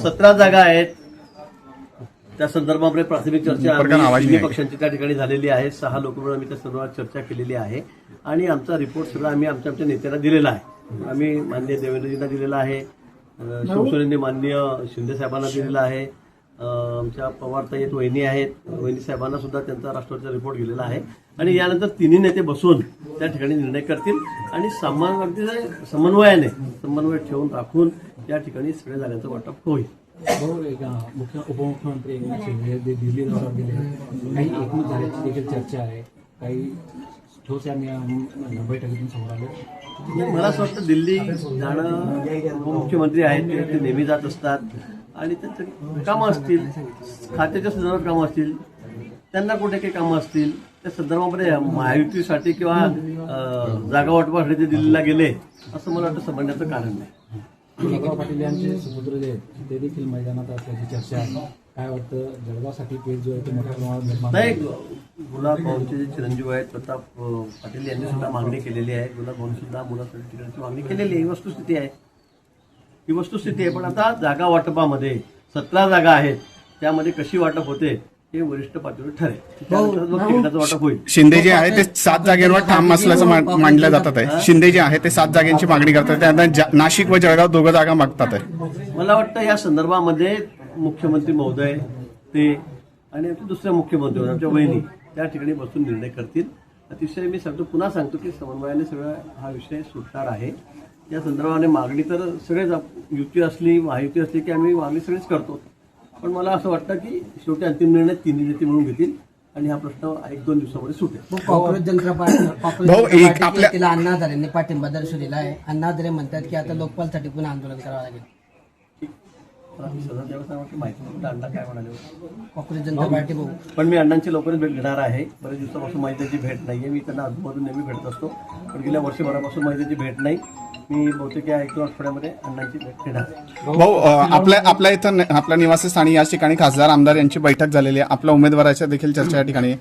17 जागा आहेत. त्या संदर्भामध्ये प्राथमिक चर्चा तिन्ही पक्षांची त्या ठिकाणी झालेली आहे. 6 लोक मिळून आम्ही त्या संदर्भात चर्चा केलेली आहे आणि आमचा रिपोर्ट सगळा आम्ही आमच्या नेत्यांना दिलेला आहे. आम्ही माननीय देवेंद्रजींना दिलेला आहे, शिवसेनेने माननीय शिंदे साहेबांना दिलेला आहे, आमच्या पवारताई वहिनी आहेत, वहिनी साहेबांना सुद्धा त्यांचा राष्ट्रवादीचा रिपोर्ट गेलेला आहे आणि यानंतर तिन्ही नेते बसून त्या ठिकाणी निर्णय करतील आणि समन्वय ठेवून राखून या ठिकाणी सगळ्या जागांचं वाटप होईल. मुख्य उपमुख्यमंत्री एकनाथ शिंदे दिल्ली दौऱ्यावर गेले, काही एकमत झाल्याची देखील चर्चा आहे, काही ठोस या बैठकीतून समोर आले. मला असं वाटतं दिल्ली जाणं उपमुख्यमंत्री आहेत ते नेहमी जात असतात आणि त्यांचं कामं असतील, खात्याच्या संदर्भात कामं असतील, त्यांना कुठे काही कामं असतील त्या संदर्भामध्ये महायुतीसाठी किंवा जागा वाटपासाठी ते दिल्लीला गेले असं मला वाटतं समजण्याचं कारण नाही. गुलाबराव पाटील यांचे सुपुत्र जे आहेत ते देखील मैदानात असल्याची चर्चा आहे. काय वाटतं, जळगावसाठी पेज जो आहे तो मोठ्या प्रमाणात निर्माण नाही. गुलाबभाऊंचे जे चिरंजीव आहेत प्रताप पाटील यांनी सुद्धा मागणी केलेली आहे. गुलाबभाऊंनी सुद्धा मुलासाठी ठिकाणची मागणी केलेली आहे. ही वस्तुस्थिती आहे. पण आता जागा वाटपामध्ये 17 जागा आहेत, त्यामध्ये कशी वाटप होते हे वरिष्ठ पातळीवर ठरेल. तिकिटाचं वाटप होईल. शिंदे जे आहे ते 7 जागेवर ठाम असल्याचं मांडलं जातात आहे. शिंदे जे आहे ते 7 जागांची मागणी करतात, त्यांना नाशिक व जळगाव 2 जागा मागतात आहे. मला वाटतं या संदर्भामध्ये मुख्यमंत्री महोदय ते आणि दुसरे मुख्यमंत्री आमच्या वहिनी त्या ठिकाणी बसून निर्णय करतील. अतिशय मी पुन्हा सांगतो की समन्वयाने सगळा हा विषय सुटणार आहे. या संदर्भाने मागणी तर सगळेच युती असली महायुती असली की आम्ही मागणी सगळेच करतो, पण मला असं वाटतं की शेवटी अंतिम निर्णय तिन्ही नेते म्हणून घेतील आणि हा प्रश्न 1-2 दिवसामध्ये सुटेल. काँग्रेस जनता पार्टीला अण्णा हजारेंनी पाठिंबा दर्शवलेला आहे. अण्णा हजारे म्हणतात की आता लोकपालसाठी पुन्हा आंदोलन करावं लागेल. माहिती अण्णा काय म्हणाले काँग्रेस जनता पार्टी पण मी अण्णांची लवकरच भेट घेणार आहे. बरेच दिवसापासून माझी त्याची भेट नाहीये. मी त्यांना आजूबाजून नेहमी भेटत असतो, पण गेल्या वर्षभरापासून माझी त्याची भेट नाही. मी बहुतेक या 1-2 आठवड्यामध्ये अण्णांची भेट घेणार. भाऊ, आपल्या इथं आपल्या निवासस्थानी या ठिकाणी खासदार आमदार यांची बैठक झालेली आहे. आपल्या उमेदवाराच्या देखील चर्चा या ठिकाणी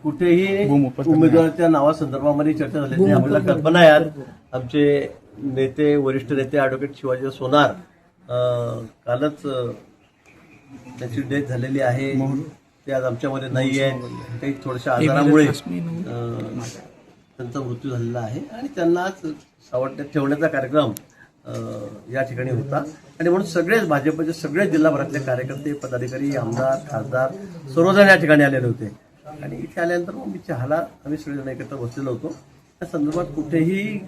कुठेही उमेदवाराच्या नावासंदर्भामध्ये चर्चा झाली नाही. आपल्याला कल्पना आहे. आमचे नेते वरिष्ठ नेते ॲडव्होकेट शिवाजी सोनार कालच त्याची डेथ झालेली आहे. ते आज आमच्यामध्ये नाही आहे. काही थोड्याशा आजारामुळे त्यांचा मृत्यू झालेला आहे आणि त्यांनाच सावरण्यात ठेवण्याचा कार्यक्रम या ठिकाणी होता आणि म्हणून सगळेच भाजपचे सगळे जिल्हाभरातले कार्यकर्ते पदाधिकारी आमदार खासदार सर्वजण या ठिकाणी आलेले होते आणि इथे आल्यानंतर मग मी चहाला आम्ही सगळेजण एकत्र बसलेलो होतो. त्या संदर्भात कुठेही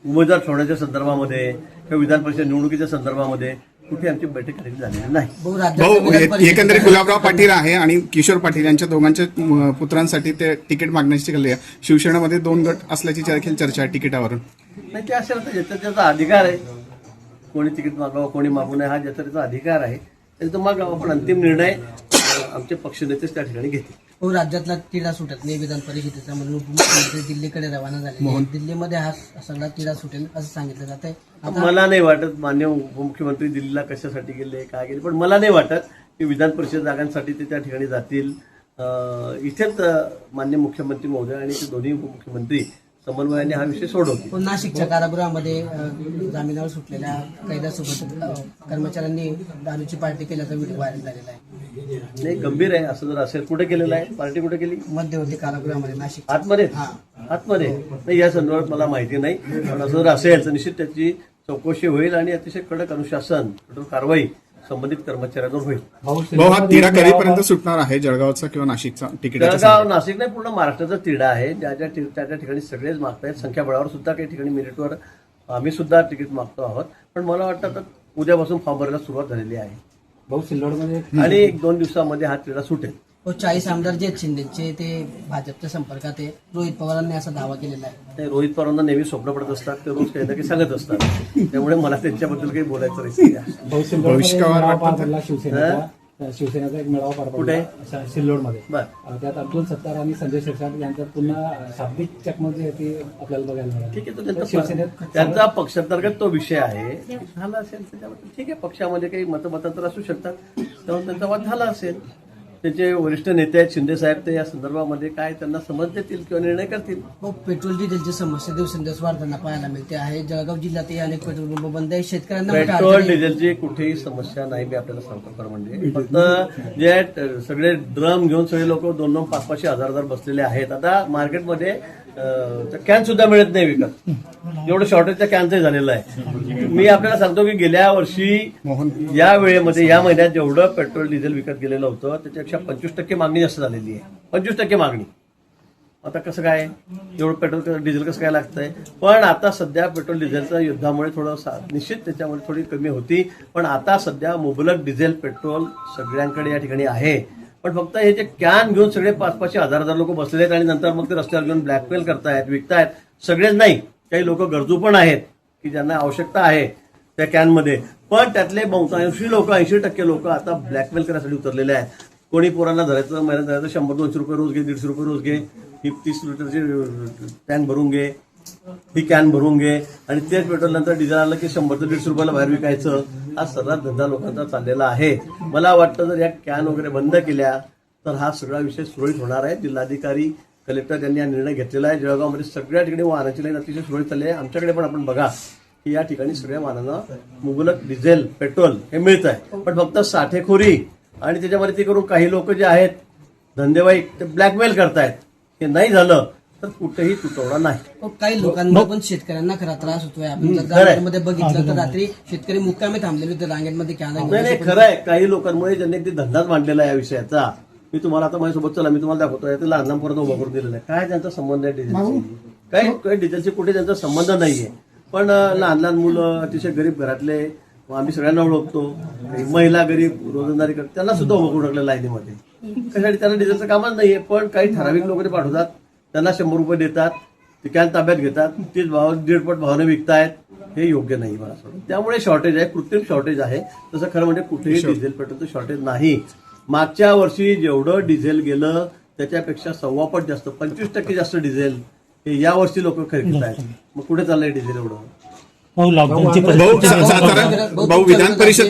उमेदवार ठेवण्याच्या संदर्भामध्ये किंवा विधान परिषद निवडणुकीच्या संदर्भामध्ये कुठे आमची बैठक झालेली नाही. भाऊ, एकंदरीत गुलाबराव पाटील आहे आणि किशोर पाटील यांच्या दोघांच्या पुत्रांसाठी ते तिकीट मागण्याची केली आहे. शिवसेनेमध्ये 2 गट असल्याची देखील चर्चा आहे तिकिटावरून. नाही, ते असेल तर ज्याचा त्याचा अधिकार आहे. कोणी तिकीट मागावं कोणी मागू नये हा ज्याचा त्याचा अधिकार आहे. त्याचा मागावं, पण अंतिम निर्णय आमचे पक्षनेतेच त्या ठिकाणी घेतील. राज्यातला तिढा सुटत नाही विधान परिषदेचा म्हणून उपमुख्यमंत्री दिल्लीकडे रवाना झाले. दिल्लीमध्ये हा सगळा तिढा सुटेल असं सांगितलं जात आहे. मला नाही वाटत मान्य उपमुख्यमंत्री दिल्लीला कशासाठी गेले काय गेले, पण मला नाही वाटत की विधान परिषद जागांसाठी ते त्या ठिकाणी जातील. इथेच मान्य मुख्यमंत्री महोदय आणि ते दोन्ही उपमुख्यमंत्री समन्वयाने हा विषय सोडवतील. नाशिकच्या कारागृहामध्ये जामिनावर सुटलेल्या कैद्यासोबत कर्मचाऱ्यांनी दारूची पार्टी केल्याचा व्हिडिओ व्हायरल झालेला आहे. नाही, गंभीर आहे. असं जर असेल कुठे केलेलं आहे? पार्टी कुठे केली? मध्यवर्ती कारागृहामध्ये नाशिक आतमध्ये नाही, या संदर्भात मला माहिती नाही. पण असं जर असेल तर निश्चित त्याची चौकशी होईल आणि अतिशय कडक अनुशासन कठोर कारवाई संबंधित कर्मचाऱ्यांवर होईल. भाऊ, हा तिढा कधीपर्यंत सुटणार आहे जळगावचा किंवा नाशिकचा तिकीट? जळगाव नाशिक नाही, पूर्ण महाराष्ट्राचा तिढा आहे. त्या ठिकाणी सगळेच मागतायत. संख्याबळावर सुद्धा काही ठिकाणी मेरिटवर आम्ही सुद्धा तिकीट मागतो आहोत. पण मला वाटतं तर उद्यापासून फॉर्म भरायला सुरुवात झालेली आहे. भाऊ, सिल्लोडमध्ये आणि 1-2 दिवसामध्ये हा तिढा सुटेल. 40 आमदार जे आहेत शिंदेचे ते भाजपच्या संपर्कात आहे. रोहित पवारांनी असा दावा केलेला आहे. ते रोहित पवारांना नेहमी स्वप्न पडत असतात. ते रोज काही ना काही सांगत असतात. त्यामुळे मला त्यांच्याबद्दल काही बोलायचं नाही. शिवसेनेचा एक मेळावा पार पडला सिल्लोडमध्ये. त्यात अब्दुल सत्तार आणि संजय शिरसाट यांच्यात पुन्हा शाब्दिक चकमक जी आहे ती आपल्याला बघायला मिळाली. ठीक आहे, तो शिवसेनेत त्यांचा पक्षांतर्गत तो विषय आहे. झाला असेल त्याच्याबद्दल ठीक आहे. पक्षामध्ये काही मतमतांतर असू शकतात, तेव्हा त्यांचा वाद झाला असेल. त्याचे वरिष्ठ नेते आहेत शिंदे साहेब, ते या संदर्भामध्ये काय त्यांना समज देतील किंवा निर्णय करतील. पेट्रोल डिझेलची समस्या दिवसेंदिवस वाढताना पाहायला मिळते आहे. जळगाव जिल्ह्यातही अनेक पेट्रोल पंप बंद आहे. शेतकऱ्यांना मोठ्या पेट्रोल अडचणी- डिझेलची कुठेही समस्या नाही, मी आपल्याला सांगतो खरं म्हणजे. फक्त जे आहेत, सगळे ड्रम घेऊन सगळे लोक 2-2, 500 हजार बसलेले आहेत. आता मार्केटमध्ये कॅन सुद्धा मिळत नाही विकत, एवढं शॉर्टेजच्या कॅनचं झालेलं आहे. मी आपल्याला सांगतो की गेल्या वर्षी या वेळेमध्ये या महिन्यात जेवढं पेट्रोल डिझेल विकत गेलेलं होतं त्याच्यापेक्षा 25% मागणी जास्त झालेली आहे. 25% मागणी. आता कसं काय एवढं पेट्रोल डिझेल कसं काय लागतंय? पण आता सध्या पेट्रोल डिझेलच्या युद्धामुळे थोडं निश्चित त्याच्यामध्ये थोडी कमी होती, पण आता सध्या मुबलक डिझेल पेट्रोल सगळ्यांकडे या ठिकाणी आहे. पण फक्त हे जे कॅन घेऊन सगळे 500-500 हजार लोक बसलेले आहेत आणि नंतर मग ते रस्त्यावर घेऊन ब्लॅकमेल करतायत, विकतायत. सगळेच नाही, काही लोक गरजू पण आहेत की ज्यांना आवश्यकता आहे त्या कॅनमध्ये. पण त्यातले बहुतांशी लोक, 80% लोक आता ब्लॅकमेल करण्यासाठी उतरलेले आहेत. कोणी पोरांना धरायचं, महिन्यात धरायचं, 100-200 रुपये रोज घे, 150 रुपये रोज घे, ही 30 लिटरची कॅन भरून घे, ही कॅन भरून घे, आणि तेच पेट्रोल नंतर डिझेल आलं की 100-150 रुपयाला बाहेर विकायचं. हा सर्रास धंदा लोकांचा चाललेला आहे. मला वाटतं जर या कॅन वगैरे बंद केल्या तर हा सगळा विषय सुरळीत होणार आहे. जिल्हाधिकारी, कलेक्टर यांनी हा निर्णय घेतलेला आहे. जळगावमध्ये सगळ्या ठिकाणी वाहनाची लाईन अतिशय सुरळीत चालली आहे. आमच्याकडे पण आपण बघा की या ठिकाणी सगळ्या वाहनांना मुबलक डिझेल, पेट्रोल हे मिळत आहे. पण फक्त साठेखोरी आणि त्याच्यामध्ये ते करून काही लोक जे आहेत धंदेवाईक ते ब्लॅकमेल करतायत. हे नाही झालं तर कुठेही तुटवडा नाही. काही लोकांना पण शेतकऱ्यांना खरा त्रास होतोय. आपण जर गावांमध्ये बघितलं तर रात्री शेतकरी मुक्कामी थांबलेले होते रांगेमध्ये. नाही, खरं आहे. काही लोकांमुळे ज्यांनी अगदी धंदाच मांडलेला आहे या विषयाचा. मी तुम्हाला आता माझ्यासोबत चला, मी तुम्हाला दाखवतोय ते लहान लहान उभा करून दिलेलं आहे. काय त्यांचा संबंध आहे डिझेलशी? काही डिझेलशी कुठे त्यांचा संबंध नाहीये. पण लहान लहान मुलं, अतिशय गरीब घरातले, आम्ही सगळ्यांना ओळखतो, महिला गरीब रोजंदारी करतात, त्यांना सुद्धा उभं करून टाकलं लाईनीमध्ये. कशासाठी? त्यांना डिझेलचं कामच नाहीये. पण काही ठराविक लोक ते पाठवतात, त्यांना 100 रुपये देतात, ते कॅन ताब्यात घेतात, तीच भाव 1.5 भावाने विकतायत. हे योग्य नाही मला असं. त्यामुळे शॉर्टेज आहे, कृत्रिम शॉर्टेज आहे. तसं खरं म्हणजे कुठेही डिझेल पेट्रोलचं शॉर्टेज नाही. मागच्या वर्षी जेवढं डिझेल गेलं त्याच्यापेक्षा 1.25 पट जास्त, 25% जास्त डिझेल हे या वर्षी लोक खरेदी आहेत. मग कुठे चाललंय डिझेल एवढं? भाऊ विधान परिषद